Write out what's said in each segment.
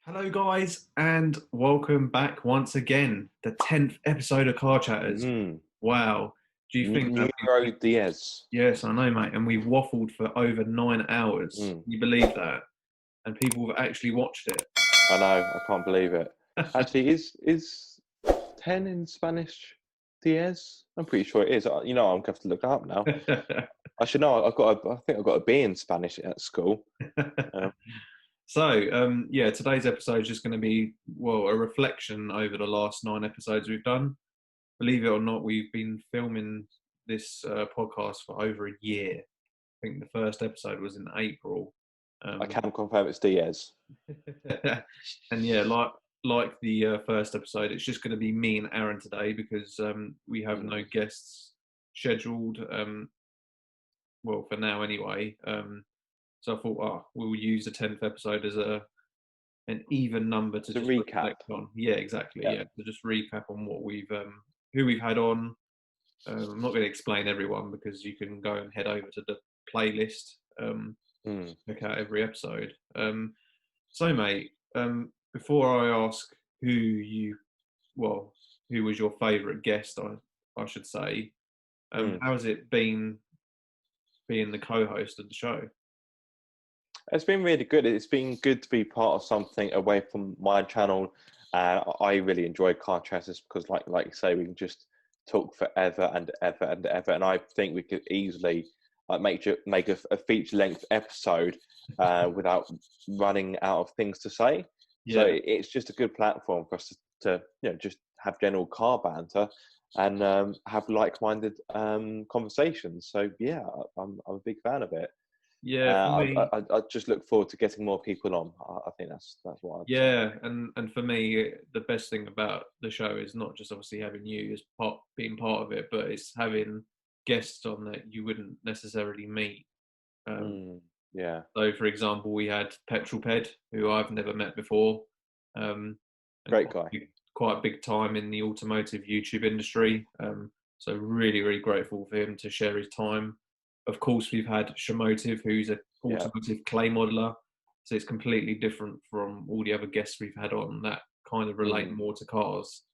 Hello, guys, and welcome back once again. The 10th episode of Carchatters. Mm. Wow. Do you think that Neuro Diaz. yes, I know, mate, and we've waffled for over 9 hours. Mm. Can you believe that? And people have actually watched I know, I can't believe it. it. Actually, is 10 in Spanish Diaz? I'm pretty sure it is. I'm going to have to look that up now. I should know. I think I've got a B in Spanish at school. So, today's episode is just going to be, well, a reflection over the last 9 episodes we've done. Believe it or not, we've been filming this podcast for over a year. I think the first episode was in April. I can confirm it's Diaz. And yeah, like the first episode, it's just going to be me and Aaron today because we have no guests scheduled. Well, for now anyway. So I thought, we'll use the 10th episode as an even number to just recap. reflect on. Yeah, exactly. Yeah, to just recap on what we've who we've had on. I'm not going to explain everyone because you can go and head over to the playlist. Look at every episode. So, mate, before I ask who was your favourite guest, I should say, how's it been being the co-host of the show? It's been really good. It's been good to be part of something away from my channel. I really enjoy Carchatters because, like you say, we can just talk forever and ever and ever. And I think we could easily make a feature-length episode without running out of things to say. Yeah. So it's just a good platform for us to just have general car banter and have like-minded conversations. So yeah, I'm a big fan of it. Yeah, for me. I just look forward to getting more people on. I think that's what I'd say. Yeah, and for me, the best thing about the show is not just obviously having you as being part of it, but it's having guests on that you wouldn't necessarily meet. Yeah. So, for example, we had Petrolped, who I've never met before. And Great guy. Quite big time in the automotive YouTube industry. So really, really grateful for him to share his time. Of course, we've had Shamotive, who's an automotive clay modeler. So it's completely different from all the other guests we've had on that kind of relate more to cars.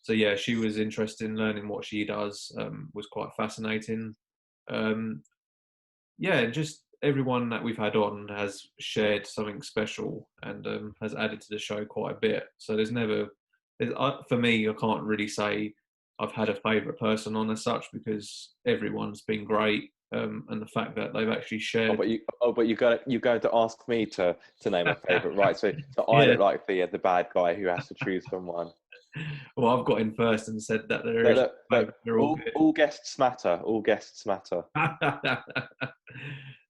So yeah, she was interested in learning what she does, was quite fascinating. Yeah, just everyone that we've had on has shared something special and has added to the show quite a bit. So for me, I can't really say I've had a favourite person on as such because everyone's been great. And the fact that they've actually shared. But you're going to ask me to name a favourite, right? So I Yeah. look like the bad guy who has to choose from one. Well, I've got in first and said that there is. Look, all guests matter. All guests matter.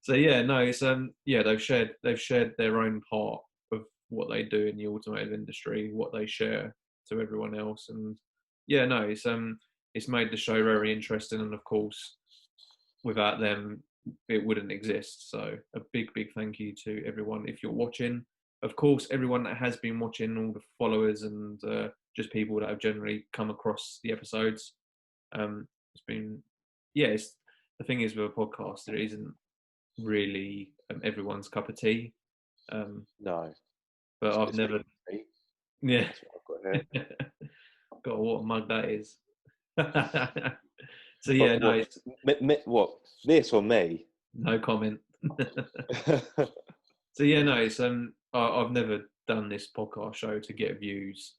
So yeah, no, it's they've shared their own part of what they do in the automotive industry, what they share to everyone else, and yeah, no, it's made the show very interesting, and of course, without them, it wouldn't exist. So a big, big thank you to everyone if you're watching. Of course, everyone that has been watching, all the followers and just people that have generally come across the episodes. It's been, the thing is with a podcast, it isn't really everyone's cup of tea. No, But I've never. Yeah. That's what I've got here. God, what a mug that is. So yeah, no. What, this or me? No comment. So yeah, no, it's I've never done this podcast show to get views.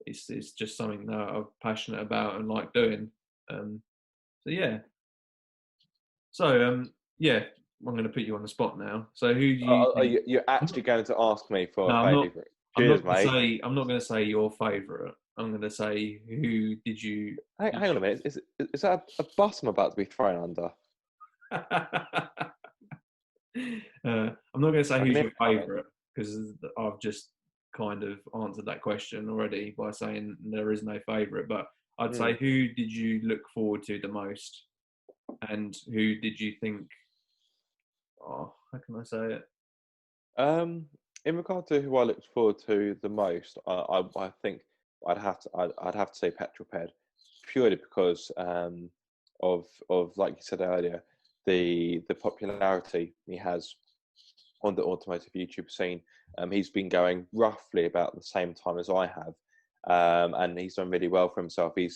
It's just something that I'm passionate about and like doing. So yeah. So yeah, I'm going to put you on the spot now. So who do you? You're actually going to ask me for No, a I'm not. favourite? I'm Cheers, not going to mate. say. I'm not going to say your favourite. I'm going to say who did you? Hang on a minute. Is that a bus I'm about to be thrown under? I'm not going to say who's your coming. favourite because I've just kind of answered that question already by saying there is no favourite. But I'd say who did you look forward to the most, and who did you think? Oh, how can I say it? In regard to who I looked forward to the most, I think I'd have to say Petroped, purely because of like you said earlier, the popularity he has on the automotive YouTube scene. He's been going roughly about the same time as I have, and he's done really well for himself. I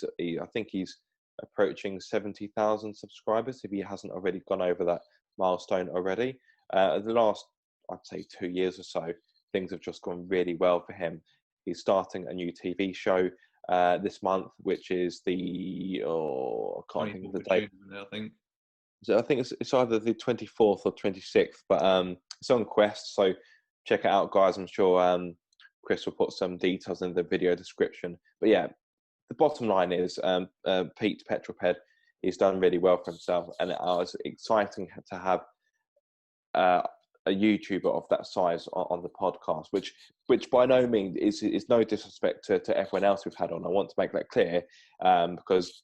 think he's approaching 70,000 subscribers if he hasn't already gone over that milestone already. The last, I'd say, 2 years or so, things have just gone really well for him. He's starting a new TV show this month, which is I can't think of the date. I think. So I think it's either the 24th or 26th, but it's on Quest, so check it out, guys. I'm sure Chris will put some details in the video description. But yeah, the bottom line is Pete Petroped, he's done really well for himself, and it was exciting to have a YouTuber of that size on the podcast, which by no means is no disrespect to everyone else we've had on. I want to make that clear, because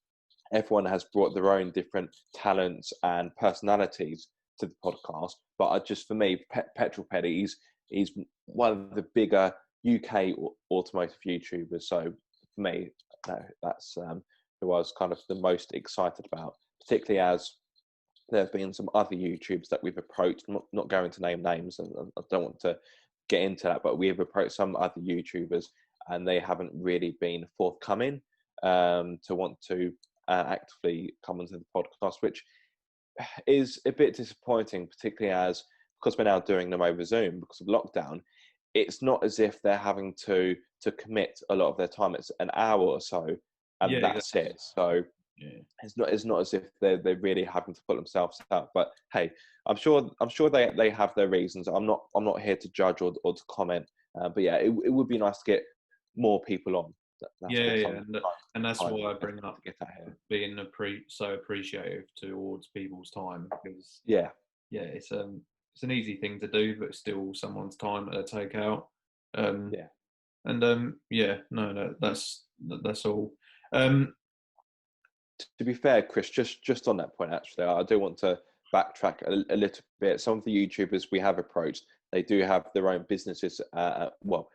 everyone has brought their own different talents and personalities to the podcast. But just for me, Petroped, he's one of the bigger UK automotive YouTubers. So for me, that's who I was kind of the most excited about, particularly as there have been some other YouTubers that we've approached. I'm not going to name names, and I don't want to get into that, but we have approached some other YouTubers, and they haven't really been forthcoming to want to actively come onto the podcast, which is a bit disappointing, particularly as, because we're now doing them over Zoom because of lockdown, it's not as if they're having to commit a lot of their time. It's an hour or so, and that's exactly it. So it's not as if they're really having to put themselves out. But hey, I'm sure they have their reasons. I'm not here to judge or to comment. But yeah, it would be nice to get more people on. And that's why I bring up being so appreciative towards people's time, because it's an easy thing to do, but still someone's time to take out. That's all. To be fair, Chris, just on that point, actually, I do want to backtrack a little bit. Some of the YouTubers we have approached, they do have their own businesses. Well,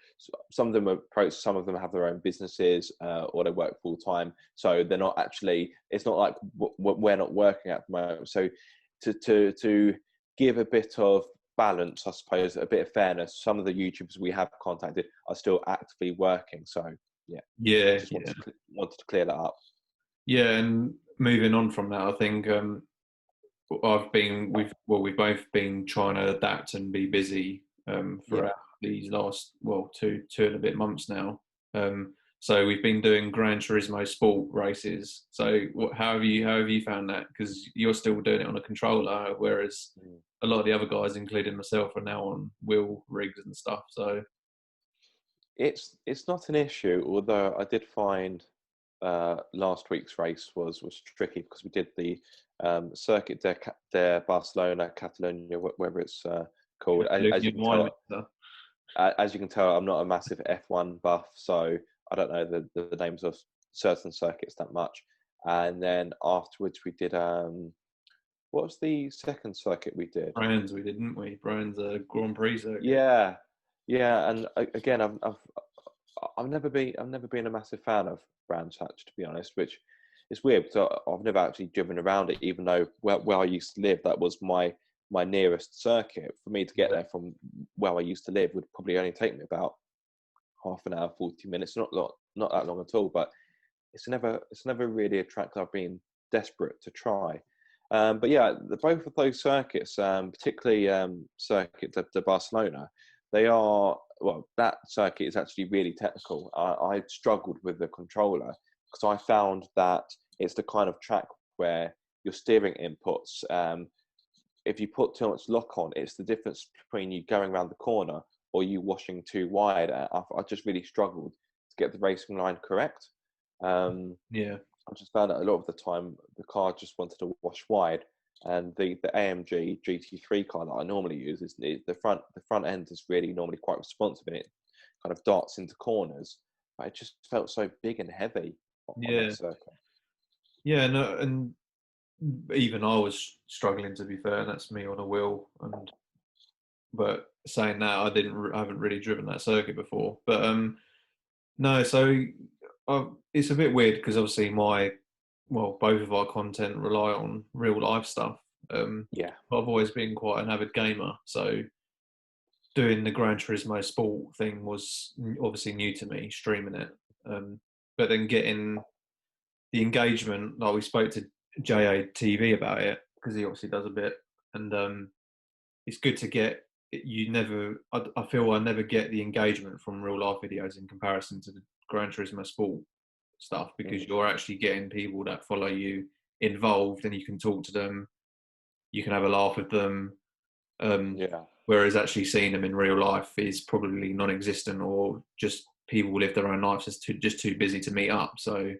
some of them approach, some of them have their own businesses, or they work full time. So they're not actually. It's not like we're not working at the moment. So to give a bit of balance, I suppose, a bit of fairness, some of the YouTubers we have contacted are still actively working. So wanted to clear that up. Yeah, and moving on from that, I think we've both been trying to adapt and be busy throughout these last two and a bit months now. So we've been doing Gran Turismo Sport races. So how have you found that? Because you're still doing it on a controller, whereas a lot of the other guys, including myself, are now on wheel rigs and stuff. So it's not an issue, although I did find last week's race was tricky because we did the Circuit de Barcelona, Catalonia, whatever it's called. As you can tell, I'm not a massive F1 buff, so I don't know the names of certain circuits that much. And then afterwards, we did what was the second circuit we did? Brands, didn't we? Brands Grand Prix circuit. Yeah. And again, I've never been a massive fan of Brands Hatch, to be honest, which is weird because I've never actually driven around it, even though where I used to live, that was my nearest circuit. For me to get there from where I used to live would probably only take me about half an hour, 40 minutes. Not that long at all, but it's never really a track that I've been desperate to try. But yeah, both of those circuits, particularly Circuit de Barcelona, that circuit is actually really technical. I struggled with the controller because I found that it's the kind of track where your steering inputs, if you put too much lock on, it's the difference between you going around the corner or you washing too wide. I just really struggled to get the racing line correct. I just found that a lot of the time the car just wanted to wash wide, and the AMG GT3 car that I normally use is the front end is really normally quite responsive, and it kind of darts into corners. But it just felt so big and heavy on that circuit. Yeah, no, and even I was struggling, to be fair, and that's me on a wheel. But saying that, I haven't really driven that circuit before. But no, so it's a bit weird because obviously both of our content rely on real life stuff. I've always been quite an avid gamer, so doing the Gran Turismo Sport thing was obviously new to me, streaming it. But then getting the engagement, like we spoke to JATV about it because he obviously does a bit, and it's good to get. You never, I feel I never get the engagement from real life videos in comparison to the Gran Turismo Sport stuff because Mm. you're actually getting people that follow you involved and you can talk to them, you can have a laugh with them. Um, Yeah. whereas actually seeing them in real life is probably non-existent or just people live their own lives just too busy to meet up. So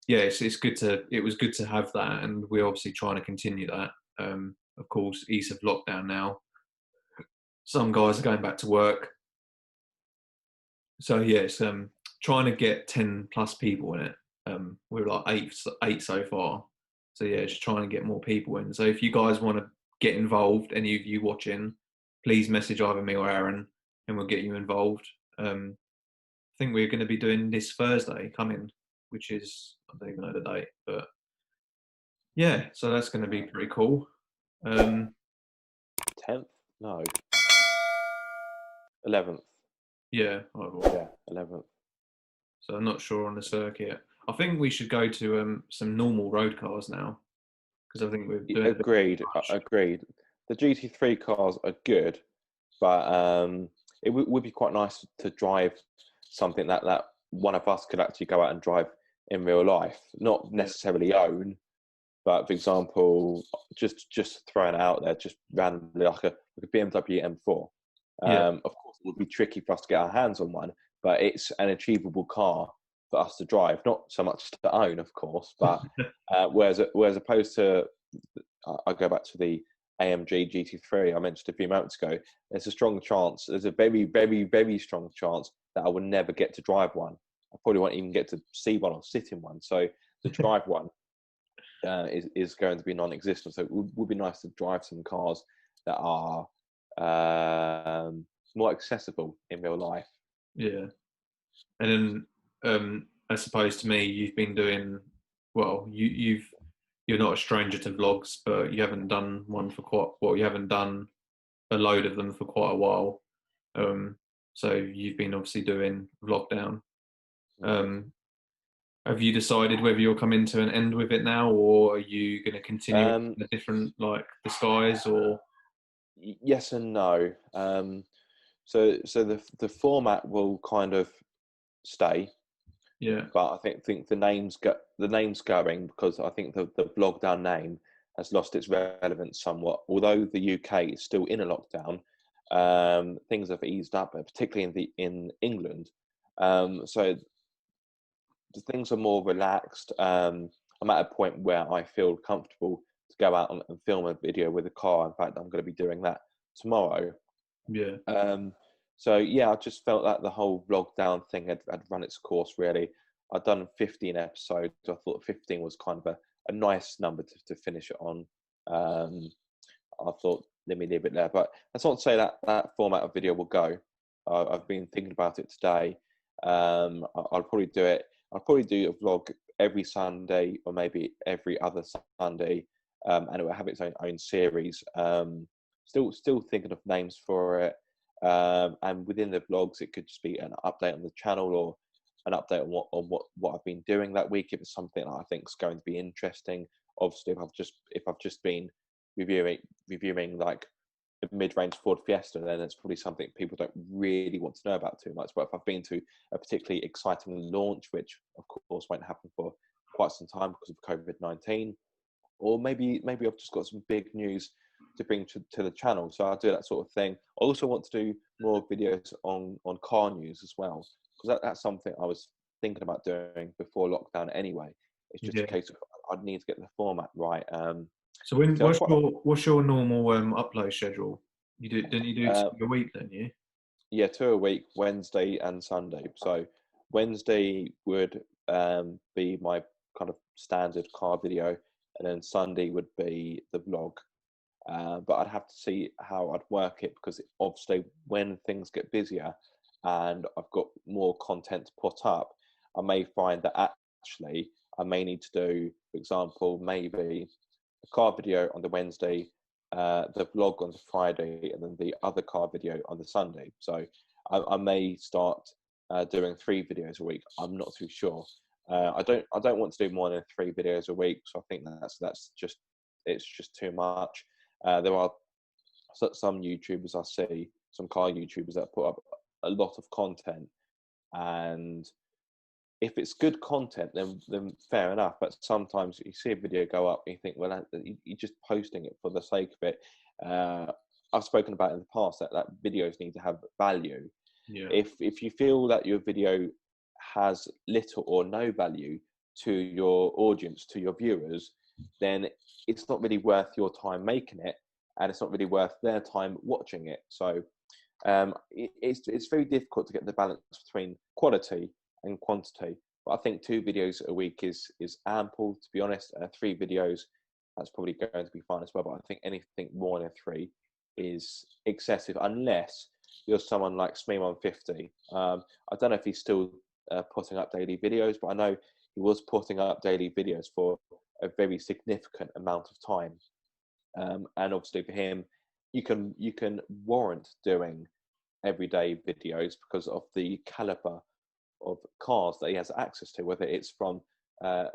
yeah, it's good to it was good to have that, and we're obviously trying to continue that. Of course, ease of lockdown now. Some guys are going back to work, so yes, trying to get 10+ people in it. We're like eight so far. So yeah, just trying to get more people in. So if you guys want to get involved, any of you watching, please message either me or Aaron, and we'll get you involved. I think we're going to be doing this Thursday coming, which is I don't even know the date, but yeah, so that's going to be pretty cool. 10th? No. 11th. Yeah, Yeah, 11th. so I'm not sure on the circuit. I think we should go to some normal road cars now because I think we're doing a bit Agreed. too much. Agreed. The GT3 cars are good, but it would be quite nice to drive something that one of us could actually go out and drive in real life, not Yeah, necessarily own, but for example, just throwing it out there, just randomly like a BMW M4. yeah, Of course, it would be tricky for us to get our hands on one, but it's an achievable car for us to drive. Not so much to own, of course, but whereas opposed to, I go back to the AMG GT3 I mentioned a few moments ago. There's a strong chance. There's a very, very, very strong chance that I would never get to drive one. I probably won't even get to see one or sit in one. So to drive one is going to be non-existent. So it would be nice to drive some cars that are more accessible in real life. yeah. And then, as opposed to me, you've been doing well. You're not a stranger to vlogs, but you haven't done one for quite well. You haven't done a load of them for quite a while. Um, so you've been obviously doing Vlogdown. Um, have you decided whether you're coming to an end with it now, or are you going to continue Um, in a different like disguise? Or yes and no. So the format will kind of stay, yeah, but I think the name's going because I think the blog down name has lost its relevance somewhat. Although the UK is still in a lockdown, things have eased up, particularly in England. So the things are more relaxed. I'm at a point where I feel comfortable to go out and film a video with a car. In fact, I'm going to be doing that tomorrow. yeah, Um, so yeah, I just felt that the whole lockdown thing had run its course. Really, I'd done 15 episodes. I thought 15 was kind of a nice number to finish it on. I thought let me leave it there, but that's not to say that format of video will go. I've been thinking about it today. I'll probably do it. I'll probably do a vlog every Sunday or maybe every other Sunday, and it will have its own series. Still thinking of names for it. And within the vlogs, it could just be an update on the channel or an update on what I've been doing that week. If it's something that I think is going to be interesting. Obviously, if I've just been reviewing like a mid-range Ford Fiesta, then it's probably something people don't really want to know about too much. But if I've been to a particularly exciting launch, which of course won't happen for quite some time because of COVID-19, or maybe I've just got some big news to bring to the channel. So I'll do that sort of thing. I also want to do more videos on car news as well, because that's something I was thinking about doing before lockdown anyway. It's just a yeah. case of I'd need to get the format right. So when So I quite, what's your normal upload schedule? You do didn't you do uh, two a week then? You yeah, 2 a week, Wednesday and Sunday. So Wednesday would be my kind of standard car video, and then Sunday would be the vlog. But I'd have to see how I'd work it because obviously when things get busier and I've got more content to put up, I may find that actually I may need to do, for example, maybe a car video on the Wednesday the vlog on the Friday and then the other car video on the Sunday. So I may start doing 3 videos a week. I'm not too sure. I don't want to do more than 3 videos a week. So I think that's just, it's just too much. There are some YouTubers I see, some car YouTubers that put up a lot of content, and if it's good content, then fair enough. But sometimes you see a video go up and you think, well, you're just posting it for the sake of it. I've spoken about in the past that videos need to have value. Yeah. If you feel that your video has little or no value to your audience, to your viewers, then it's not really worth your time making it, and it's not really worth their time watching it. So it's very difficult to get the balance between quality and quantity. But I think 2 videos a week is ample, to be honest. 3 videos, that's probably going to be fine as well. But I think anything more than 3 is excessive, unless you're someone like Smee150. I don't know if he's still putting up daily videos, but I know he was putting up daily videos for a very significant amount of time. And obviously for him, you can warrant doing everyday videos because of the caliber of cars that he has access to, whether it's from a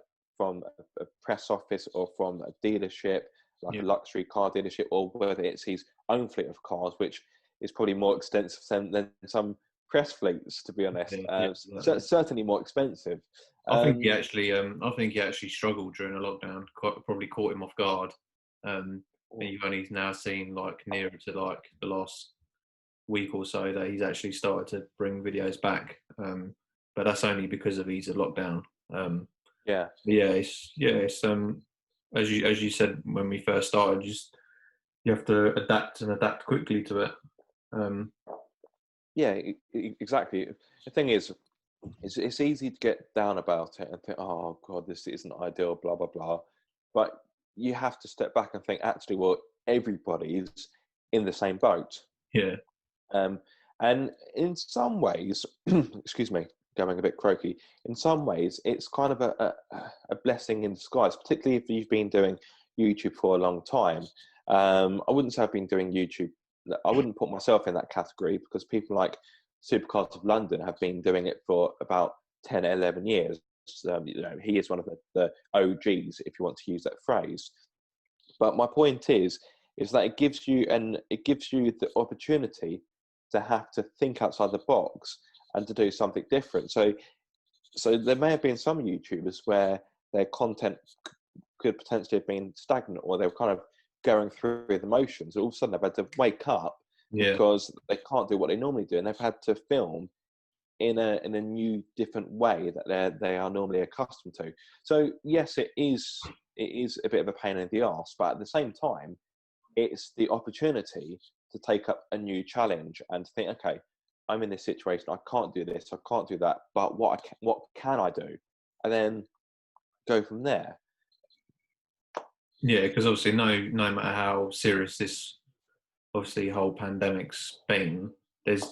press office or from a dealership, like a luxury car dealership, or whether it's his own fleet of cars, which is probably more extensive than some press fleets, to be honest. Certainly more expensive. I think he actually struggled during a lockdown. Probably caught him off guard. And you've only now seen like nearer to like the last week or so that he's actually started to bring videos back. But that's only because of ease of lockdown. It's as you said when we first started, you have to adapt quickly to it. Exactly. The thing is, it's easy to get down about it and think, oh God, this isn't ideal, blah blah blah. But you have to step back and think, actually, well, everybody's in the same boat. Yeah. And in some ways, excuse me, going a bit croaky. In some ways, it's kind of a blessing in disguise, particularly if you've been doing YouTube for a long time. I wouldn't say I've been doing YouTube. I wouldn't put myself in that category, because people like Supercars of London have been doing it for about 10, 11 years. He is one of the OGs, if you want to use that phrase. But my point is that it gives you the opportunity to have to think outside the box and to do something different. So there may have been some YouTubers where their content could potentially have been stagnant, or they were kind of going through the motions. All of a sudden, they've had to wake up because they can't do what they normally do, and they've had to film in a new, different way that they are normally accustomed to. So yes, it is a bit of a pain in the arse, but at the same time, it's the opportunity to take up a new challenge and think, okay, I'm in this situation, I can't do this, I can't do that, but what can I do? And then go from there. Yeah, because obviously no matter how serious this obviously whole pandemic's been, there's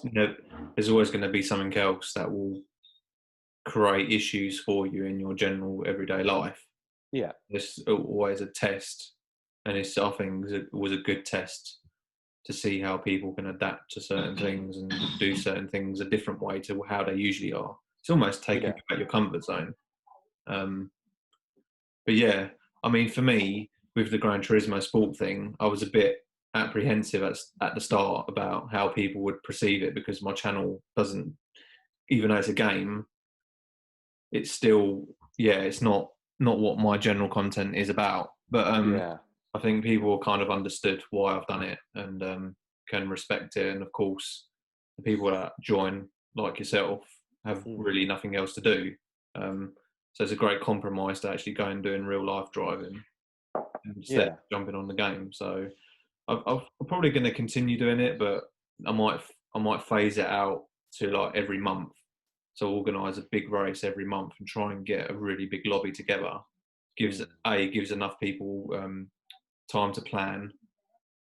always going to be something else that will create issues for you in your general everyday life. Yeah, it's always a test, and I think it was a good test to see how people can adapt to certain things and do certain things a different way to how they usually are. It's almost taking you out your comfort zone. But yeah, I mean, for me, with the Gran Turismo Sport thing, I was a bit apprehensive at the start about how people would perceive it, because my channel doesn't, even though it's a game, it's still, it's not what my general content is about. But I think people kind of understood why I've done it, and can respect it. And of course, the people that join, like yourself, have really nothing else to do. So it's a great compromise to actually go and doing real life driving instead of jumping on the game. So I'm probably going to continue doing it, but I might phase it out to like every month. So organise a big race every month and try and get a really big lobby together. Gives enough people time to plan,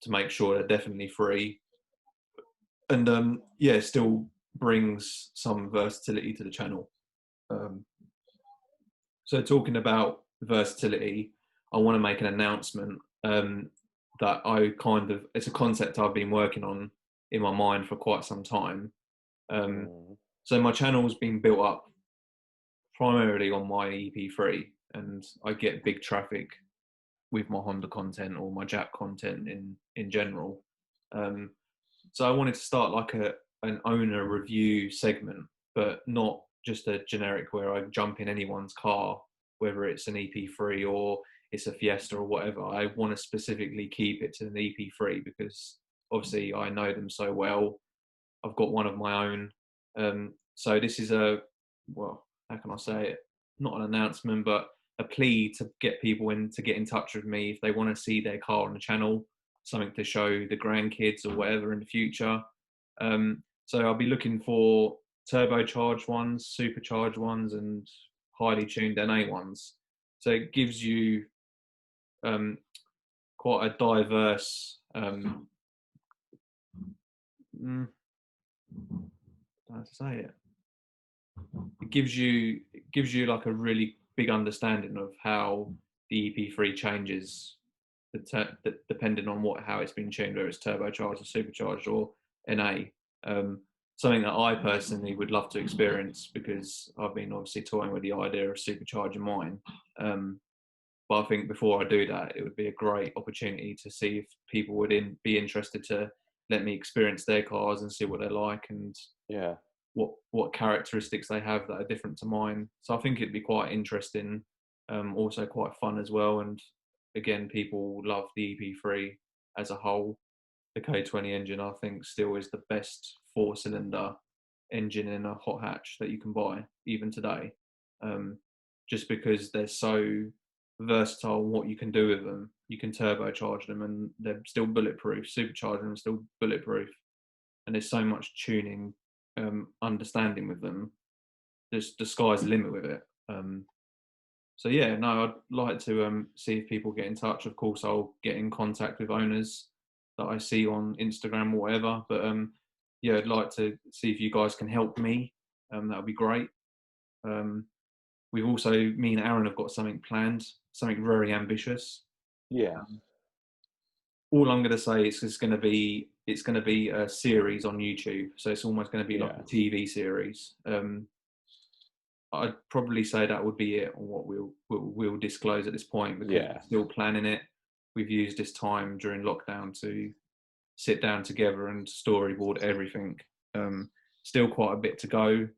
to make sure they're definitely free, and still brings some versatility to the channel. So talking about versatility, I want to make an announcement. that it's a concept I've been working on in my mind for quite some time. Mm. So my channel's been built up primarily on my EP3, and I get big traffic with my Honda content or my Jap content in general. Um, so I wanted to start like an owner review segment, but not just a generic where I jump in anyone's car, whether it's an EP3 or it's a Fiesta or whatever. I want to specifically keep it to an EP3 because obviously I know them so well. I've got one of my own. So this is well, how can I say it? Not an announcement, but a plea to get people in to get in touch with me if they want to see their car on the channel, something to show the grandkids or whatever in the future. So I'll be looking for turbocharged ones, supercharged ones, and highly tuned NA ones. So it gives you um, quite a diverse. How to say it? It gives you like a really big understanding of how the EP3 changes, depending on how it's been tuned, whether it's turbocharged or supercharged or NA. Something that I personally would love to experience because I've been obviously toying with the idea of supercharging mine. But I think before I do that, it would be a great opportunity to see if people would be interested to let me experience their cars and see what they're like and Yeah. what characteristics they have that are different to mine. So I think it'd be quite interesting, also quite fun as well. And again, people love the EP3 as a whole. The K20 engine, I think, still is the best four-cylinder engine in a hot hatch that you can buy even today. Just because they're so versatile in what you can do with them. You can turbocharge them and they're still bulletproof. Supercharge them and still bulletproof. And there's so much tuning, understanding with them. There's the sky's the limit with it. So yeah, no, I'd like to see if people get in touch. Of course, I'll get in contact with owners that I see on Instagram or whatever. But yeah, I'd like to see if you guys can help me. That would be great. We've also, me and Aaron have got something planned, something very ambitious. Yeah. All I'm going to say is it's going to be a series on YouTube. So it's almost going to be like Yeah. a TV series. I'd probably say that would be it on what we'll disclose at this point because Yeah. we're still planning it. We've used this time during lockdown to sit down together and storyboard everything. Still quite a bit to go.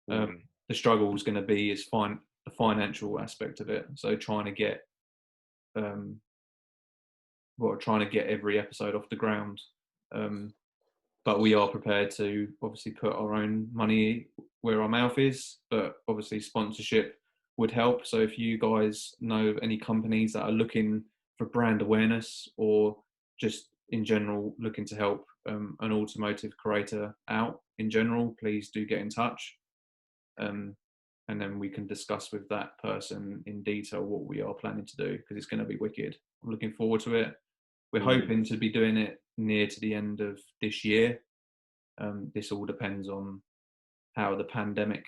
Mm. The struggle is going to be the financial aspect of it. So trying to get every episode off the ground. But we are prepared to obviously put our own money where our mouth is, but obviously sponsorship would help. So if you guys know of any companies that are looking for brand awareness or just in general looking to help an automotive creator out in general, please do get in touch. And then we can discuss with that person in detail what we are planning to do because it's going to be wicked. I'm looking forward to it. We're hoping to be doing it near to the end of this year. This all depends on how the pandemic,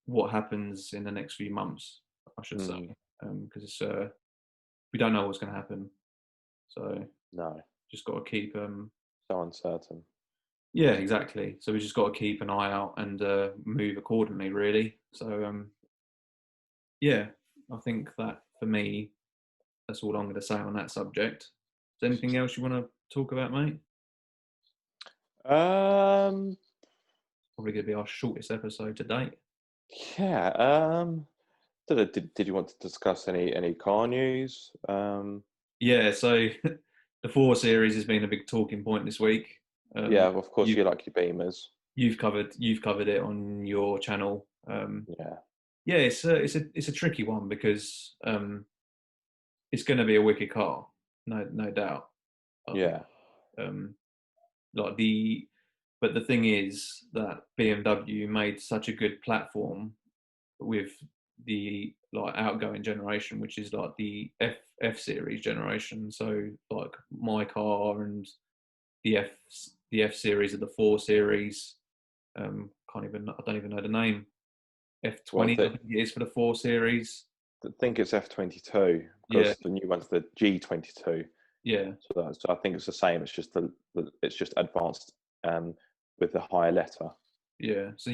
what happens in the next few months, I should say, because it's we don't know what's going to happen. So No. just got to keep. So uncertain. Yeah, exactly. So we just got to keep an eye out and move accordingly, really. So yeah, I think that for me, that's all I'm going to say on that subject. Is there anything else you want to talk about, mate? Um. Probably going to be our shortest episode to date. Yeah. Did you want to discuss any car news? Yeah. So the 4 Series has been a big talking point this week. Yeah. Of course, You've you like your Beamers. you've covered it on your channel. Yeah. Yeah, it's a tricky one because it's going to be a wicked car, no doubt. I think. Yeah. Like but the thing is that BMW made such a good platform with the like outgoing generation, which is like the F series generation. So like my car and the F series of the 4 Series. I don't even know the name. Well, F20, I think it is for the 4 Series. I think it's F22 Yeah, because the new one's the G22. yeah, So I think it's the same. It's just it's just advanced with the higher letter. yeah. So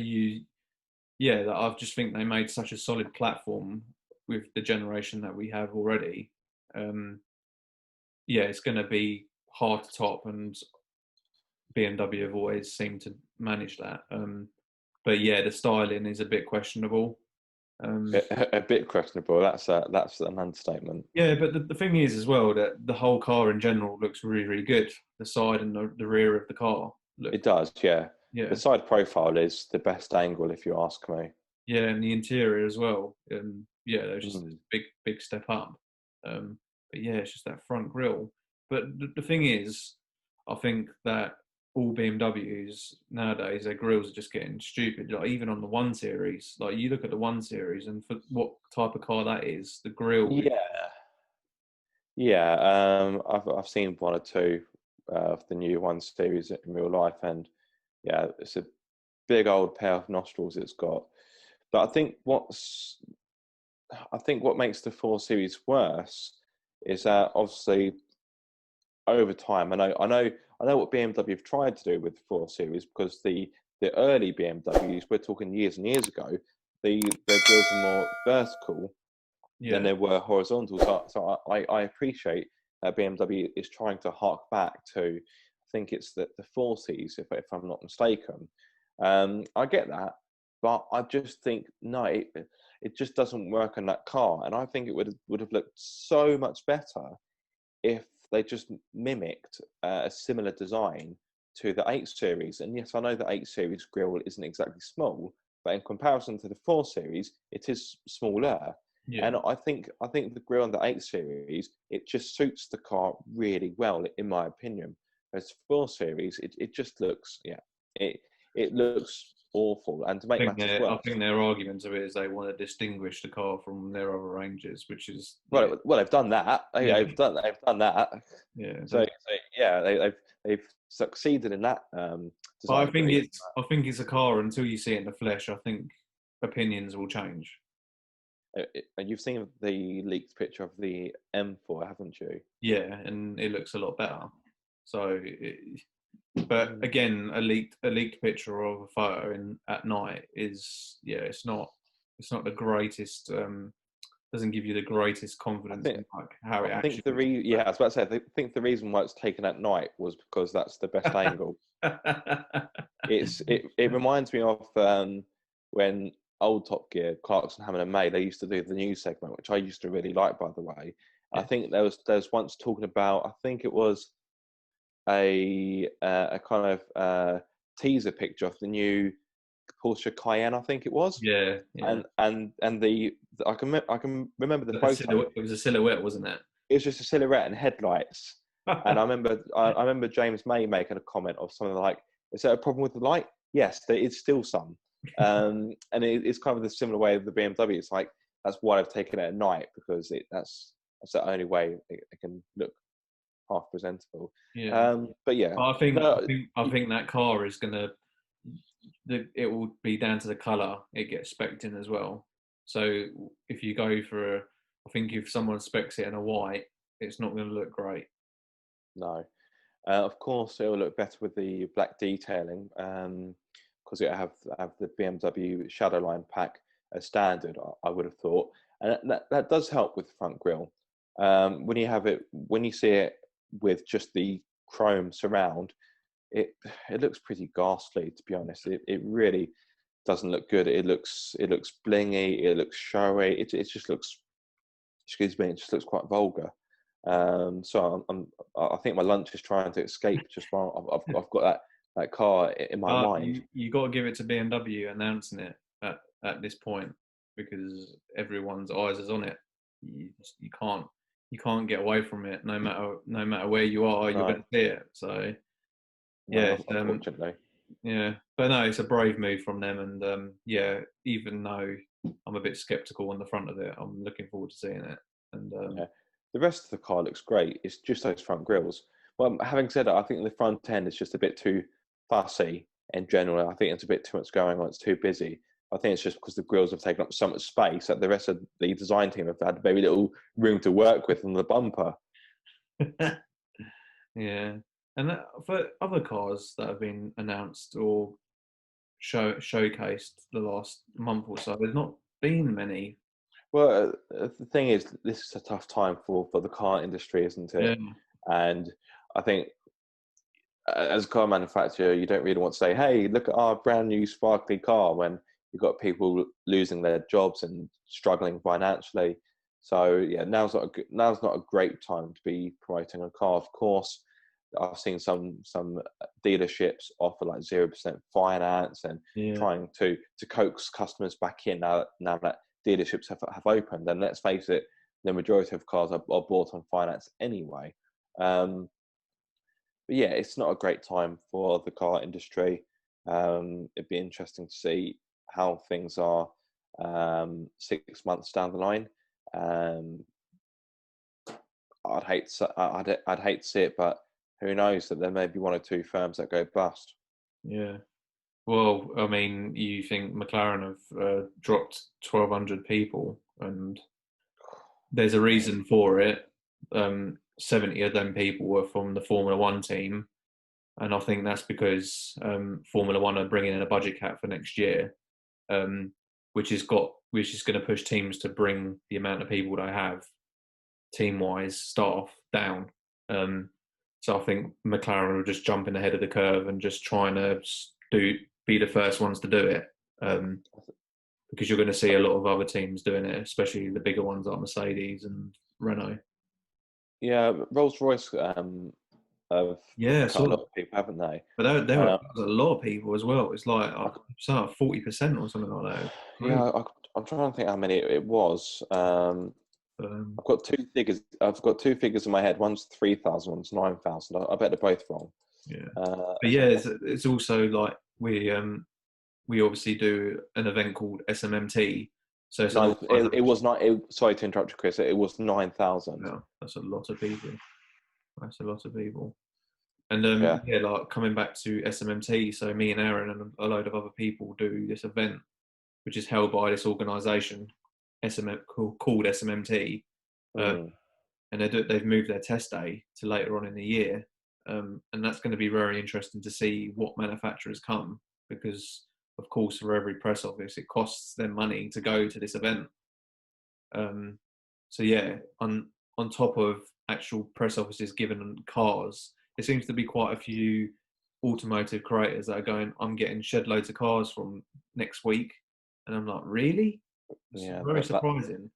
yeah, that I just think they made such a solid platform with the generation that we have already. Um, yeah, it's going to be hard to top, and BMW have always seemed to manage that. But yeah, the styling is a bit questionable. Um, A bit questionable. That's an understatement. yeah, but the thing is as well that the whole car in general looks really, really good. The side and the rear of the car look, It does, yeah. The yeah, side profile is the best angle, if you ask me. yeah, and the interior as well. Yeah, there's just Mm. this big, big step up. But yeah, it's just that front grille. But the thing is, I think that all BMWs nowadays, their grills are just getting stupid. Like even on the 1 Series, like you look at the 1 Series, and for what type of car that is, the grill is Yeah, yeah. I've seen one or two of the new 1 Series in real life, and yeah, it's a big old pair of nostrils it's got. But I think what makes the 4 Series worse is that obviously over time, I know what BMW have tried to do with the 4 Series because the early BMWs, we're talking years and years ago, their grills are more vertical than yeah. they were horizontal. So I appreciate that BMW is trying to hark back to, I think it's the 40s, if I'm not mistaken. I get that, but I just think no, it just doesn't work on that car, and I think it would have looked so much better if they just mimicked a similar design to the 8 Series. And yes, I know the 8 Series grille isn't exactly small, but in comparison to the 4 Series, it is smaller. Yeah, And I think the grille on the 8 Series, it just suits the car really well, in my opinion. As 4 Series, it just looks, yeah, it it looks awful. And to make matters I worse, think their argument of it is they want to distinguish the car from their other ranges, which is yeah, well, they've done that. yeah, They've done that. yeah. So yeah, they've succeeded in that But I design think ability. it's a car until you see it in the flesh. I think opinions will change. And you've seen the leaked picture of the M4, haven't you? Yeah, and it looks a lot better. So, but Mm. again, a leaked picture of a photo in at night is yeah, it's not the greatest. Doesn't give you the greatest I confidence think in like how it think actually the looks. yeah, I was about to say, I think the reason why it's taken at night was because that's the best angle. It reminds me of when old Top Gear, Clarkson, Hammond and May, they used to do the news segment, which I used to really like, by the way. I Yeah, think there was once talking about, I think it was a kind of teaser picture of the new Porsche Cayenne, I think it was, yeah, yeah. and I can remember the Like a photo. silhouette, it was a silhouette, wasn't it? It was just a silhouette and headlights, and I remember James May making a comment of something like, "Is there a problem with the light?" Yes, there is still some, and it's kind of the similar way of the BMW. It's like that's why I've taken it at night because that's the only way it can look half presentable. Yeah. But yeah, But no, I think that car is gonna it will be down to the color it gets spec'd in as well. So if you go for I think if someone specs it in a white, it's not going to look great. no. Of course, it will look better with the black detailing because it have the BMW Shadowline pack as standard. I would have thought, and that does help with the front grille. When you see it with just the chrome surround, it looks pretty ghastly, to be honest. It really doesn't look good. It looks blingy. It looks showy. It just looks, excuse me, it just looks quite vulgar. So I think my lunch is trying to escape just while I've got that car in my mind. You got to give it to BMW announcing it at this point because everyone's eyes is on it. You you can't get away from it. No matter where you are, you're going No, to see it. So yeah, no, unfortunately. yeah, but no, it's a brave move from them, and yeah, even though I'm a bit skeptical on the front of it, I'm looking forward to seeing it. And Yeah, the rest of the car looks great. It's just those front grills. Well, having said that, I think the front end is just a bit too fussy in general. I think it's a bit too much going on. It's too busy. I think it's just because the grills have taken up so much space that the rest of the design team have had very little room to work with on the bumper. Yeah, and for other cars that have been announced or showcased the last month or so, there's not been many. Well, the thing is, this is a tough time for the car industry, isn't Yeah, it? And I think as a car manufacturer, you don't really want to say, "Hey, look at our brand new sparkly car," when you've got people losing their jobs and struggling financially. So yeah, now's not a great time to be promoting a car. Of course, I've seen some dealerships offer like 0% finance and yeah, trying to coax customers back in now that dealerships have opened. And let's face it, the majority of cars are bought on finance anyway. But yeah, it's not a great time for the car industry. It'd be interesting to see how things are 6 months down the line. Um, I'd hate to see it, but who knows that there may be one or two firms that go bust. yeah. Well, I mean, you think McLaren have dropped 1,200 people, and there's a reason for it. 70 of them people were from the Formula One team, and I think that's because Formula One are bringing in a budget cap for next year, um, which is going to push teams to bring the amount of people they have, team-wise, staff down. Um, so I think McLaren are just jumping ahead of the curve and just trying to be the first ones to do it. Because you're going to see a lot of other teams doing it, especially the bigger ones like Mercedes and Renault. Yeah, Rolls Royce have Yeah, I cut a saw lot that. of people, haven't they? But there Uh, was a lot of people as well. It's like I, it's like 40% or something like that. yeah, Crazy. I'm trying to think how many it was. Um, I've got two figures. I've got two figures in my head. One's 3,000. One's 9,000. I bet they're both wrong. yeah, Uh, but yeah, it's also like we obviously do an event called SMMT, so it's an nine. It organisation. was not. Sorry to interrupt you, Chris. It was 9,000. Yeah, that's a lot of people. That's a lot of people. And Yeah. yeah, like coming back to SMMT, so me and Aaron and a load of other people do this event, which is held by this organisation, called SMMT, Mm, and they've moved their test day to later on in the year, and that's going to be very interesting to see what manufacturers come, because of course for every press office it costs them money to go to this event. Um, so yeah, on top of actual press offices given cars, there seems to be quite a few automotive creators that are going, I'm getting shed loads of cars from next week, and I'm like, really? It's yeah. very surprising.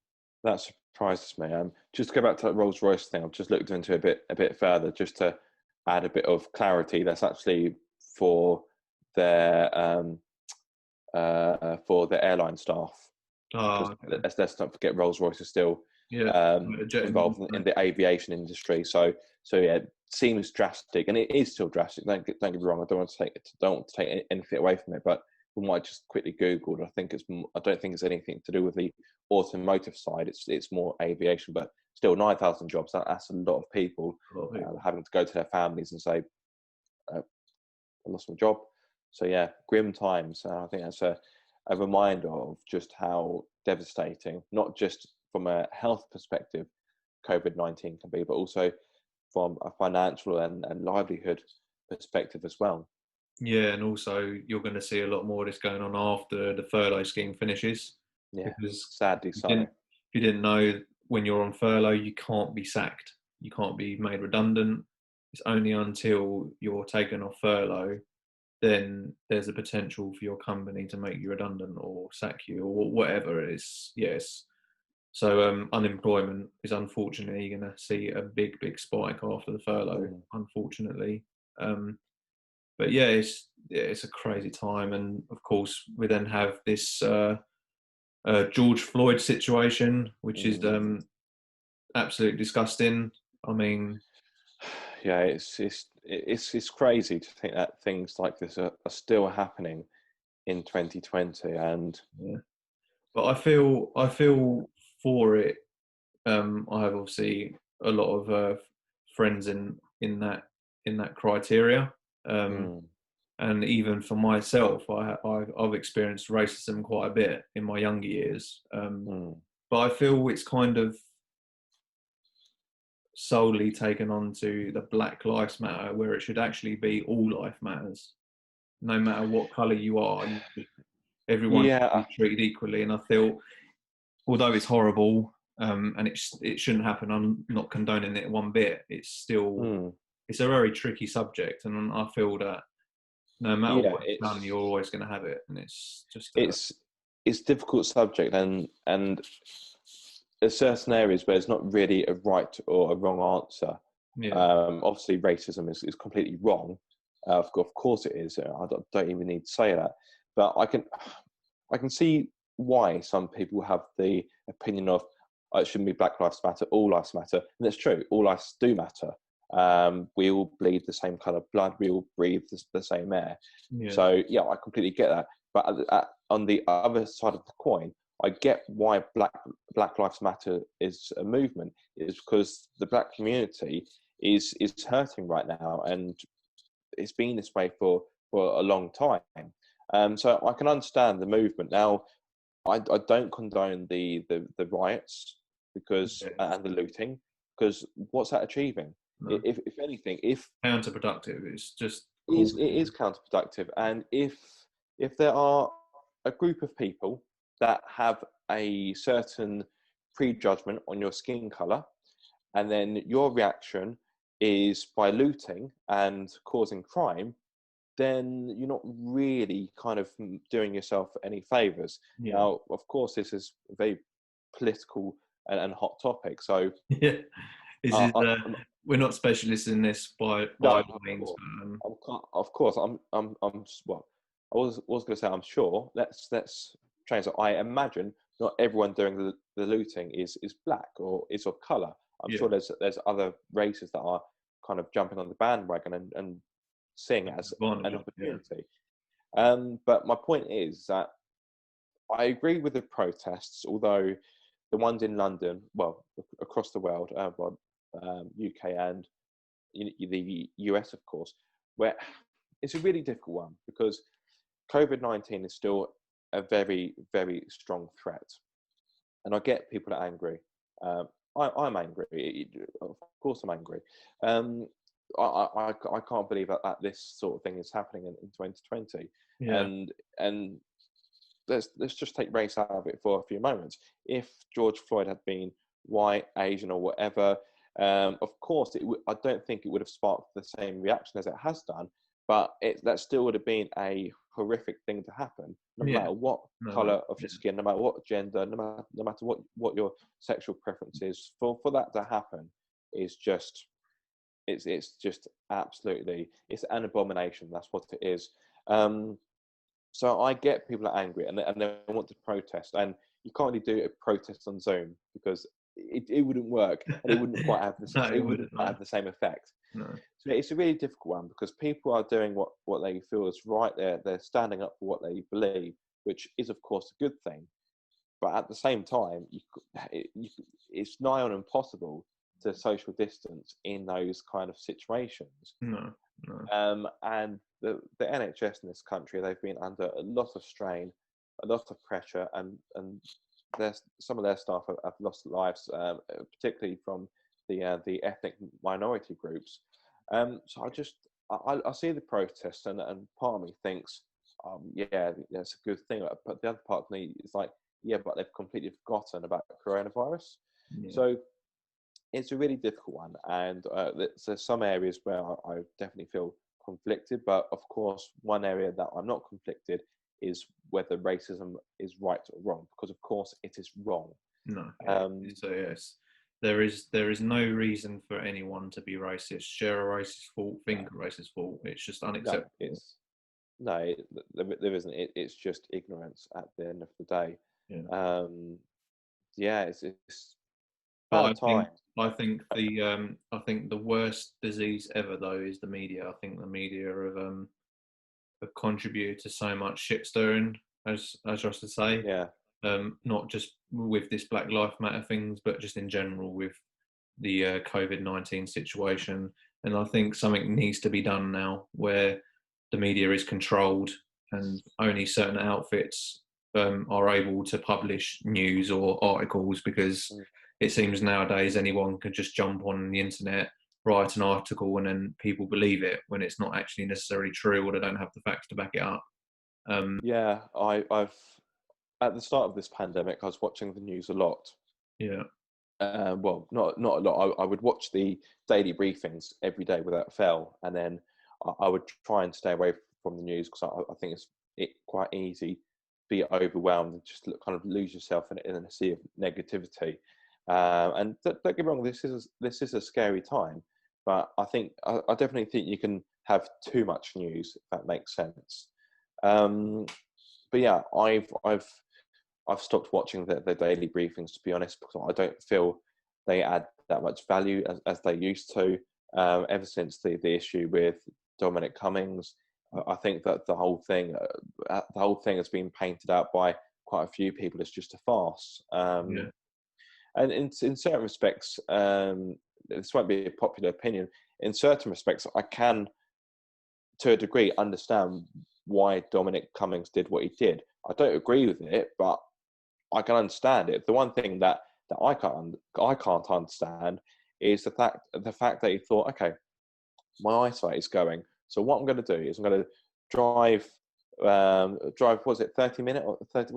That surprises me. Just to go back to that Rolls Royce thing, I've just looked into a bit further, just to add a bit of clarity. That's actually for their for the airline staff, because Oh, okay. let's not forget Rolls Royce is still Yeah, jet involved engines, right? in the aviation industry. So yeah, it seems drastic, and it is still drastic. Don't get me wrong. I don't want to take anything away from it, but from what I just quickly googled, I don't think it's anything to do with the automotive side. It's more aviation, but still 9,000 jobs. That's a lot of people A lot of people. having to go to their families and say, I lost my job. So yeah, grim times. I think that's a reminder of just how devastating, not just from a health perspective, COVID-19 can be, but also from a financial and livelihood perspective as well. Yeah, and also you're going to see a lot more of this going on after the furlough scheme finishes, Yeah, because sadly so. if you didn't know, when you're on furlough, you can't be sacked, you can't be made redundant. It's only until you're taken off furlough then there's a potential for your company to make you redundant or sack you or whatever it is. Yes. So unemployment is unfortunately going to see a big spike after the furlough. Mm. Unfortunately, um, but yeah, it's a crazy time, and of course we then have this George Floyd situation, which is Mm. absolutely disgusting. I mean, Yeah, it's crazy to think that things like this are still happening in 2020, and yeah. But I feel for it. I have obviously a lot of friends in that criteria. Um, mm, And even for myself, I've experienced racism quite a bit in my younger years. But I feel it's kind of solely taken on to the Black Lives Matter, where it should actually be all life matters, no matter what colour you are. Everyone should Yeah, be treated equally. And I feel, although it's horrible, and it shouldn't happen, I'm not condoning it one bit. It's still, it's a very tricky subject, and I feel that no matter yeah, what it's done, you're always going to have it, and it's just it's difficult subject, and there's certain areas where there's not really a right or a wrong answer. yeah, Obviously, racism is completely wrong. Of course, it is. I don't even need to say that, but I can see why some people have the opinion of it shouldn't be Black Lives Matter, all lives matter, and that's true. All lives do matter. We all bleed the same kind of blood. We all breathe the same air. yeah, So yeah, I completely get that. But on the other side of the coin, I get why Black Lives Matter is a movement. Is because the Black community is hurting right now, and it's been this way for a long time. So I can understand the movement. Now, I don't condone the riots because yeah. and the looting, because what's that achieving? No. If anything, if Counterproductive. It's just it is counterproductive, and if there are a group of people that have a certain prejudgment on your skin color, and then your reaction is by looting and causing crime, then you're not really kind of doing yourself any favors. yeah, Now, of course, this is a very political and hot topic. So, yeah. This is we're not specialists in this no, by of means. course, of course, well, I was going to say, I'm sure. Let's change that. I imagine not everyone doing the looting is black or is of color. I'm Yeah, sure there's other races that are kind of jumping on the bandwagon and seeing it as advantage an of it, yeah, opportunity. But my point is that I agree with the protests, although the ones in London, well, across the world, UK and the US, of course, where it's a really difficult one because COVID-19 is still a very, very strong threat. And I get people are angry. I'm angry. Of course, I'm angry. I can't believe that this sort of thing is happening in 2020. yeah, And let's just take race out of it for a few moments. If George Floyd had been white, Asian, or whatever, of course, I don't think it would have sparked the same reaction as it has done. But that still would have been a horrific thing to happen, no yeah. matter what No, color of your skin, no matter what gender, no matter what your sexual preference is. For that to happen is just it's just absolutely, it's an abomination. That's what it is. So I get people are angry and they want to protest, and you can't really do a protest on Zoom because it wouldn't work, and it wouldn't quite have no, it it wouldn't wouldn't. quite No, have the same effect. no, So it's a really difficult one because people are doing what they feel is right. They're standing up for what they believe, which is of course a good thing. But at the same time, it's nigh on impossible to social distance in those kind of situations. no, no. And the NHS in this country, they've been under a lot of strain, a lot of pressure, and some of their staff have lost lives, particularly from the ethnic minority groups. So I see the protests, and part of me thinks, yeah, that's a good thing. But the other part of me is like, yeah, but they've completely forgotten about coronavirus. Yeah. So it's a really difficult one, and there's some areas where I definitely feel conflicted. But of course, one area that I'm not conflicted is whether racism is right or wrong, because of course it is wrong. No. Um, So yes, there is no reason for anyone to be racist, share a racist thought, think a racist thought. It's just no, unacceptable. there isn't. It's just ignorance at the end of the day. Yeah. Yeah, it's But bad time. I think the worst disease ever though is the media. I think the media have contributed to so much shit stirring, as I should say. Yeah, Not just with this Black Lives Matter things, but just in general with the COVID-19 situation. And I think something needs to be done now where the media is controlled and only certain outfits are able to publish news or articles, because Mm. it seems nowadays anyone can just jump on the internet, write an article, and then people believe it when it's not actually necessarily true, or they don't have the facts to back it up. Yeah, I've at the start of this pandemic, I was watching the news a lot. Yeah, Well, not a lot. I would watch the daily briefings every day without fail, and then I would try and stay away from the news because I think it's quite easy to be overwhelmed and just kind of lose yourself in a sea of negativity. And don't get me wrong, this is a scary time, but I definitely think you can have too much news, if that makes sense. Um, but yeah, I've stopped watching the daily briefings, to be honest, because I don't feel they add that much value as they used to. Ever since the issue with Dominic Cummings, I think that the whole thing has been painted out by quite a few people as just a farce. yeah, And in certain respects, this might be a popular opinion. In certain respects, I can, to a degree, understand why Dominic Cummings did what he did. I don't agree with it, but I can understand it. The one thing that I can't understand is the fact that he thought, okay, my eyesight is going. So what I'm going to do is I'm going to drive. Was it 30 minutes or 30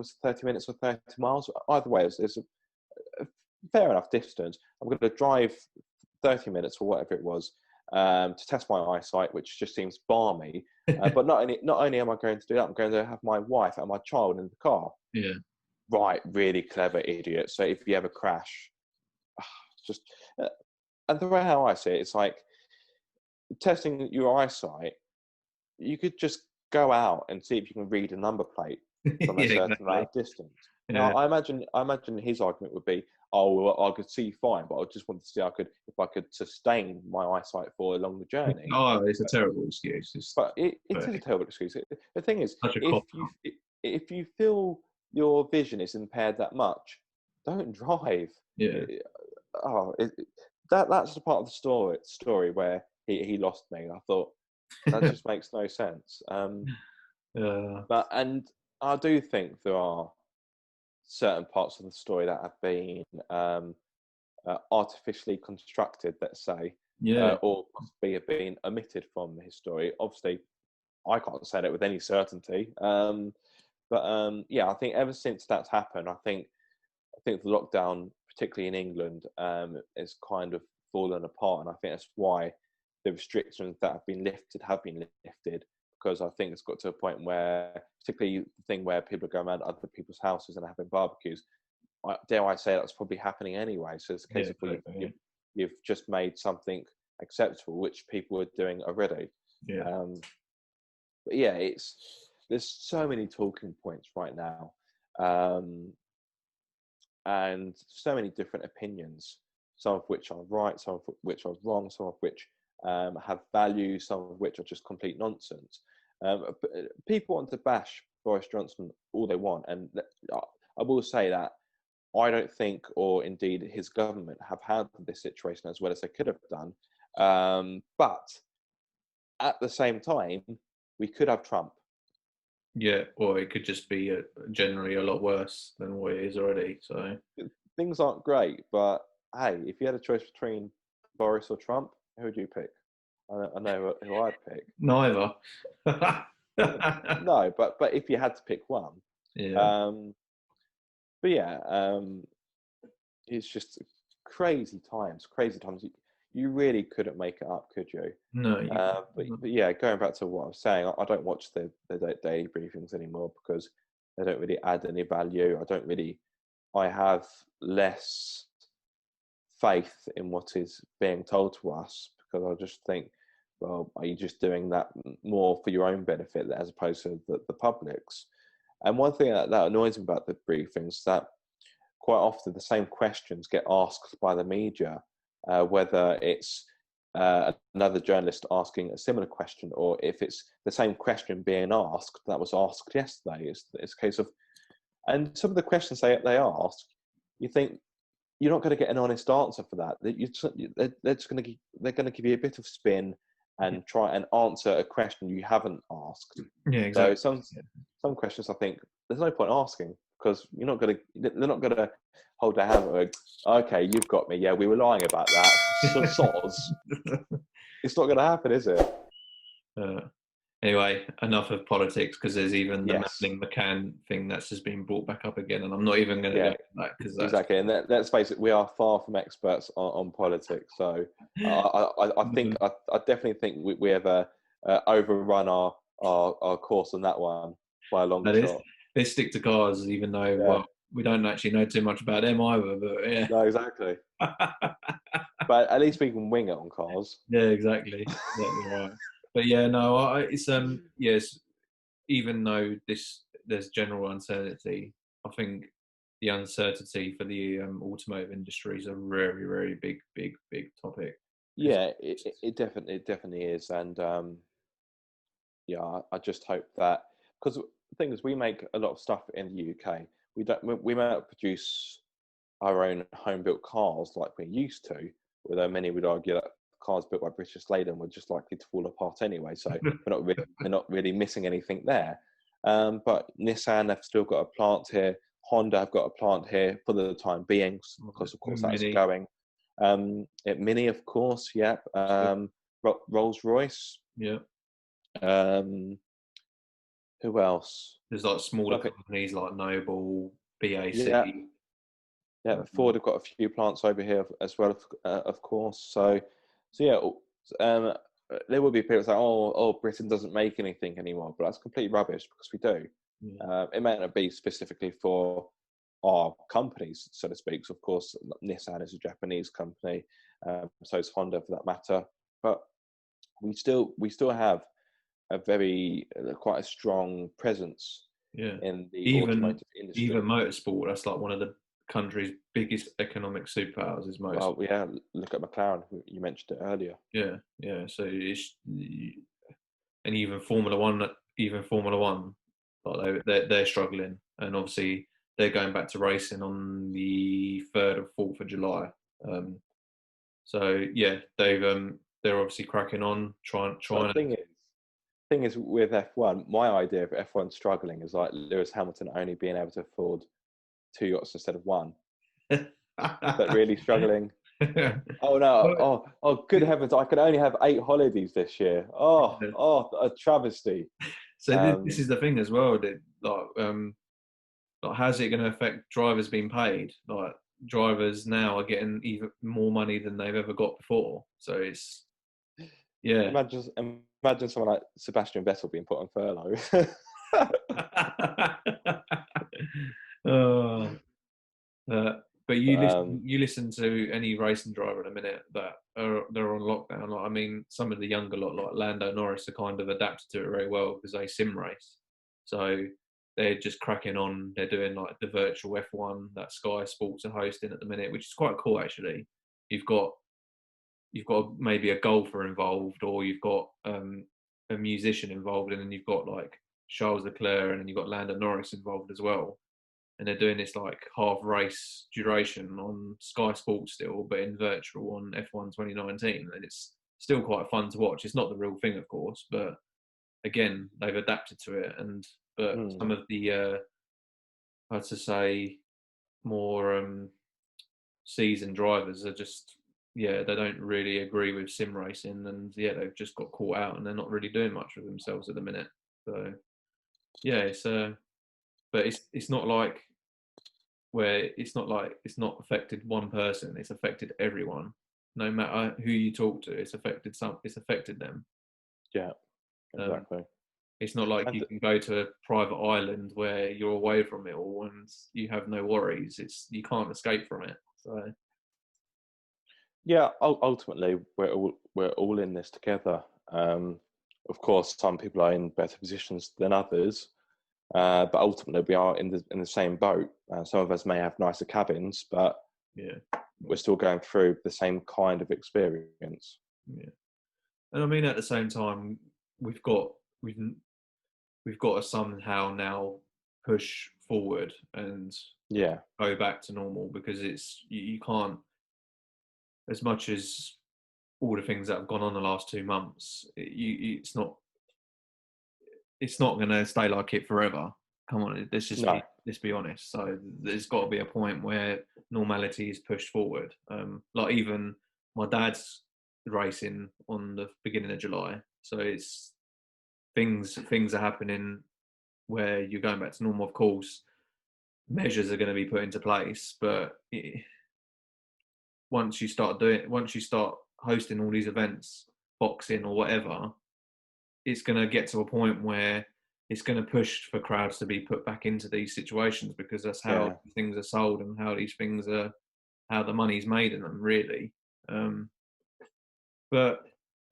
minutes or 30 miles? Either way, it's a fair enough distance. I'm going to drive 30 minutes or whatever it was to test my eyesight, which just seems balmy. But not only am I going to do that, I'm going to have my wife and my child in the car. yeah, Right, really clever idiot. So if you ever crash, just and the way how I see it, it's like testing your eyesight. You could just go out and see if you can read a number plate from a yeah, certain amount exactly. of distance. Now, Yeah, I imagine his argument would be, oh, well, I could see fine, but I just wanted to see if I could sustain my eyesight for a longer journey. oh, it's a terrible excuse. It's But it is a pathetic. terrible excuse. The thing is, Such a cop out. if you feel your vision is impaired that much, don't drive. Yeah. It- oh, that's the part of the story where he lost me. I thought that just makes no sense. uh, And I do think there are certain parts of the story that have been artificially constructed, let's say, yeah, or possibly have been omitted from his story. Obviously, I can't say that with any certainty. But yeah, I think ever since that's happened, I think the lockdown, particularly in England, has kind of fallen apart, and I think that's why the restrictions that have been lifted. Because I think it's got to a point where, particularly the thing where people are going around other people's houses and having barbecues, dare I say that's probably happening anyway. So it's a yeah, case of exactly, you've just made something acceptable, which people are doing already. yeah, Um, but yeah, there's so many talking points right now, um, and so many different opinions. Some of which are right, some of which are wrong, some of which have value, some of which are just complete nonsense. But people want to bash Boris Johnson all they want, and I will say that I don't think, or indeed his government, have handled this situation as well as they could have done. But at the same time, we could have Trump. yeah. Or it could just be generally a lot worse than what it is already. So Things aren't great, but hey, if you had a choice between Boris or Trump, who would you pick? I know who I'd pick. neither. No, but if you had to pick one, Yeah. um, but yeah, it's just crazy times. Crazy times. You really couldn't make it up, could you? No. You, But yeah, going back to what I was saying, I don't watch the daily briefings anymore because they don't really add any value. I have less faith in what is being told to us because I just think, well, are you just doing that more for your own benefit as opposed to the public's? And one thing that annoys me about the briefings is that quite often the same questions get asked by the media, whether it's another journalist asking a similar question or if it's the same question being asked that was asked yesterday. It's a case of, and some of the questions they ask, you think you're not going to get an honest answer for that. They're just going to give you a bit of spin and try and answer a question you haven't asked. Yeah, So exactly. some questions I think there's no point asking because they're not gonna hold their hand and go, okay, you've got me. Yeah, we were lying about that. Soz. It's not gonna happen, is it? uh, Anyway, enough of politics because there's even the Yes. Madeleine McCann thing that's just been brought back up again, and I'm not even going to go Yeah. to that because that's Exactly, and let's face it, we are far from experts on politics. So I think I definitely think we have overrun our course on that one by a long that is. shot. Let's stick to cars, even though Yeah, we don't actually know too much about them either. But yeah, no, exactly. But at least we can wing it on cars. yeah, exactly, right. But yeah, no, it's yes. Even though there's general uncertainty, I think the uncertainty for the automotive industry is a very, very big topic. Because Yeah, it definitely is, and yeah, I just hope that because the thing is, we make a lot of stuff in the UK. We may not produce our own home built cars like we used to, although many would argue that cars built by British Leyden were just likely to fall apart anyway. So we're not really missing anything there. But Nissan have still got a plant here. Honda have got a plant here for the time being, because of course that's Mini, going. Mini, of course, yep. Rolls Royce. yeah. Um, who else? There's like smaller Nothing. companies like Noble, BAC. Yeah, yeah. Ford have got a few plants over here as well, of course. So yeah. There will be people say, "Oh, Britain doesn't make anything anymore," but that's complete rubbish because we do. Yeah. It may not be specifically for our companies, so to speak. So of course, Nissan is a Japanese company, so is Honda for that matter. But we still have a very quite a strong presence Yeah. in the Even automotive industry. even motorsport, that's like one of the country's biggest economic superpowers is motorsport. Well, yeah, look at McLaren. You mentioned it earlier. Yeah, yeah. So it's and even Formula One, like they're struggling, and obviously they're going back to racing on the 3rd and 4th of July. So yeah, they're obviously cracking on, trying But trying thing is with F1, my idea of F1 struggling is like Lewis Hamilton only being able to afford 2 yachts instead of one. to. Is that really struggling? Oh no! Well, Good heavens! I can only have 8 holidays this year. A travesty. so this Um, is the thing as well. That like how's it going to affect drivers being paid? Like drivers now are getting even more money than they've ever got before. So it's yeah. imagine someone like Sebastian Vettel being put on furlough. Oh, but um, you listen to any racing driver in a minute that they're on lockdown. Like, I mean, some of the younger lot, like Lando Norris, are kind of adapted to it very well because they sim race. So they're just cracking on. They're doing like the virtual F1 that Sky Sports are hosting at the minute, which is quite cool actually. You've got maybe a golfer involved, or you've got a musician involved, and then you've got like Charles Leclerc, and then you've got Lando Norris involved as well. And they're doing this like half race duration on Sky Sports still, but in virtual on F1 2019, and it's still quite fun to watch. It's not the real thing, of course, but again, they've adapted to it. And but some of the I'd to say more seasoned drivers are just they don't really agree with sim racing, and yeah, they've just got caught out, and they're not really doing much with themselves at the minute. So yeah, but it's not like where it's not affected one person, it's affected everyone. No matter who you talk to, it's affected them. yeah, um, exactly. it's not like And you can go to a private island where you're away from it all and you have no worries. You can't escape from it. So yeah, ultimately, we're all in this together. Of course, some people are in better positions than others, but ultimately, we are in the same boat. Some of us may have nicer cabins, but yeah, we're still going through the same kind of experience. yeah. And I mean, at the same time, we've got we've we've got to somehow now push forward and Yeah, go back to normal, because you can't, as much as all the things that have gone on the last 2 months, it's not going to stay like it forever. Come on, No. let's be honest. So there's got to be a point where normality is pushed forward. Like even my dad's racing on the beginning of July, so it's things are happening where you're going back to normal. Of course, measures are going to be put into place, but once you start hosting all these events, boxing or whatever, it's going to get to a point where it's going to push for crowds to be put back into these situations, because that's how Yeah. things are sold and how these things are, how the money's made in them, really. But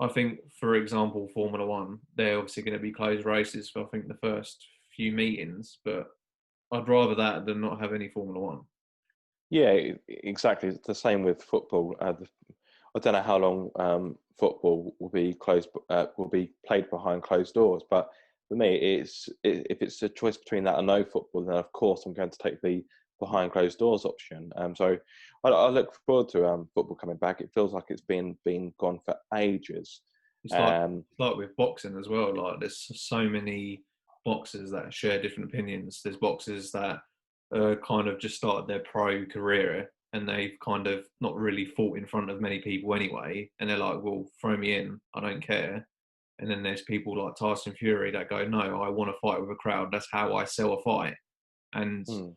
I think, for example, Formula One, they're obviously going to be closed races for, I think, the first few meetings, but I'd rather that than not have any Formula One. Yeah, exactly. It's the same with football. I don't know how long football will be will be played behind closed doors. But for me, if it's a choice between that and no football, then of course I'm going to take the behind closed doors option. So I look forward to football coming back. It feels like it's been gone for ages. It's like Um, it's like with boxing as well. Like there's so many boxers that share different opinions. There's boxers that kind of just started their pro career and they've kind of not really fought in front of many people anyway, and they're like, "Well, throw me in, I don't care." And then there's people like Tyson Fury that go, "No, I want to fight with a crowd. That's how I sell a fight." And hmm,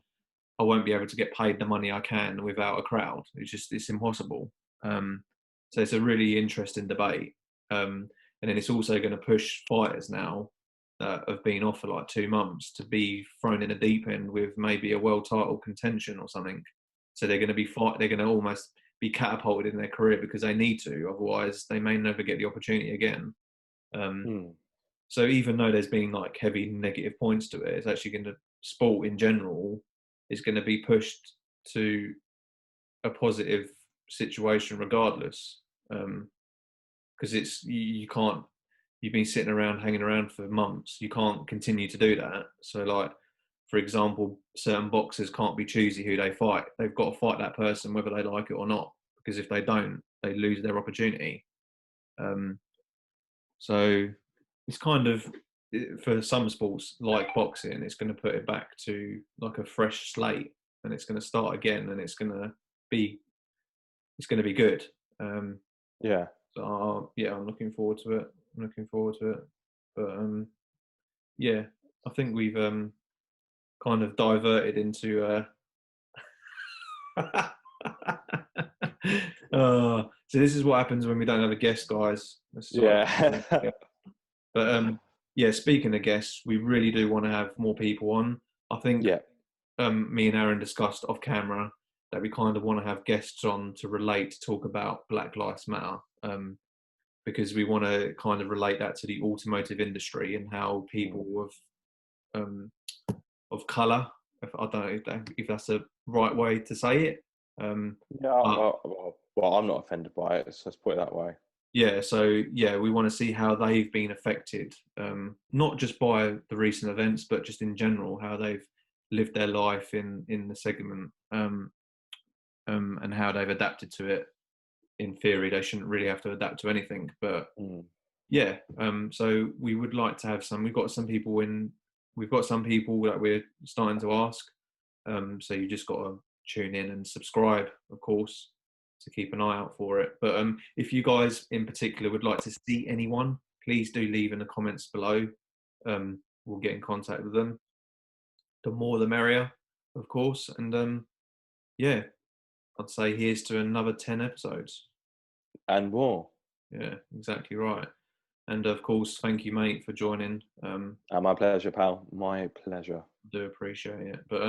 I won't be able to get paid the money I can without a crowd. It's impossible. So it's a really interesting debate. And then it's also going to push fighters now that have been off for like 2 months to be thrown in a deep end with maybe a world title contention or something. So they're going to they're going to almost be catapulted in their career because they need to. Otherwise, they may never get the opportunity again. Um, hmm. so even though there's been like heavy negative points to it, it's actually going to, sport in general is going to be pushed to a positive situation regardless. Because you can't, you've been sitting around hanging around for months, you can't continue to do that. So like, for example, certain boxers can't be choosy who they fight. They've got to fight that person whether they like it or not, because if they don't, they lose their opportunity. Um, So it's kind of, for some sports like boxing, it's going to put it back to like a fresh slate, and it's going to start again, and be it's going to be good. Um, Yeah. so yeah, I'm looking forward to it. I'm looking forward to it. But yeah, I think we've kind of diverted into. So this is what happens when we don't have a guest, guys. This is what happens. Yeah. But yeah, speaking of guests, we really do want to have more people on. I think Yeah. me and Aaron discussed off camera that we kind of want to have guests on to relate, to talk about Black Lives Matter, because we want to kind of relate that to the automotive industry and how Hmm. people of colour, I don't know if that's the right way to say it, Yeah. but Well, I'm not offended by it. So let's put it that way. yeah, so yeah, we want to see how they've been affected, not just by the recent events, but just in general, how they've lived their life in the segment, and how they've adapted to it. In theory, they shouldn't really have to adapt to anything, but Hmm. yeah. So we would like to have some. We've got some people that we're starting to ask. So you just got to tune in and subscribe, of course, to keep an eye out for it. But if you guys in particular would like to see anyone, please do leave in the comments below. We'll get in contact with them. The more the merrier, of course. And yeah, I'd say here's to another 10 episodes. And more. Yeah, exactly right. And of course, thank you, mate, for joining. My pleasure, pal. My pleasure. Do appreciate it. But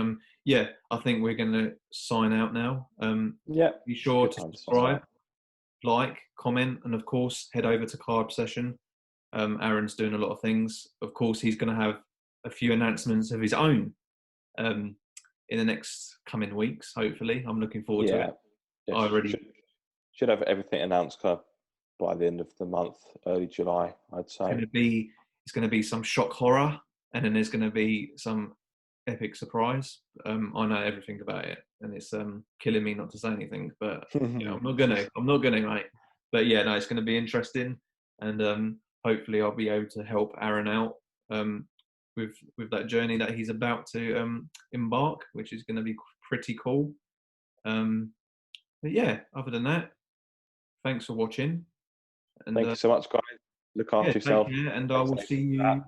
yeah, I think we're going to sign out now. Yeah. Be sure Good to time to sign subscribe, out. like, comment, and of course, head over to Carb Session. Aaron's doing a lot of things. Of course, he's going to have a few announcements of his own um, in the next coming weeks. Hopefully, I'm looking forward to it. Yeah. Yeah. I already Should have everything announced by the end of the month, early July, I'd going say. to be it's going to be some shock horror, and then there's going to be some epic surprise. I know everything about it, and it's killing me not to say anything. But yeah, I'm not gonna, mate. but yeah, no, it's going to be interesting, and hopefully I'll be able to help Aaron out with that journey that he's about to embark, which is going to be pretty cool. But yeah, other than that, thanks for watching, and Thank you so much, guys. Look yeah, after take yourself. care, and I Stay will safe see with that. you.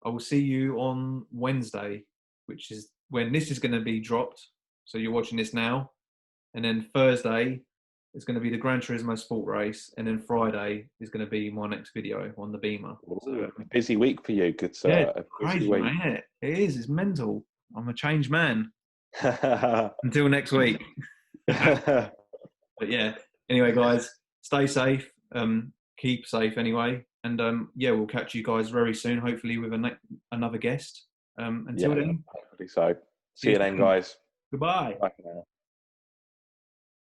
I will see you on Wednesday, which is when this is going to be dropped. So you're watching this now, and then Thursday is going to be the Gran Turismo Sport Race, and then Friday is going to be my next video on the Beamer. So Ooh, busy week for you, good yeah, sir. it's A busy crazy, week. man. It is. It's mental. I'm a changed man. Until next week. But yeah. Anyway, guys, stay safe. Keep safe anyway, and yeah, we'll catch you guys very soon. Hopefully with another guest. Until Yeah, then, hopefully so. see See you you then, soon. guys. Goodbye. Bye for now.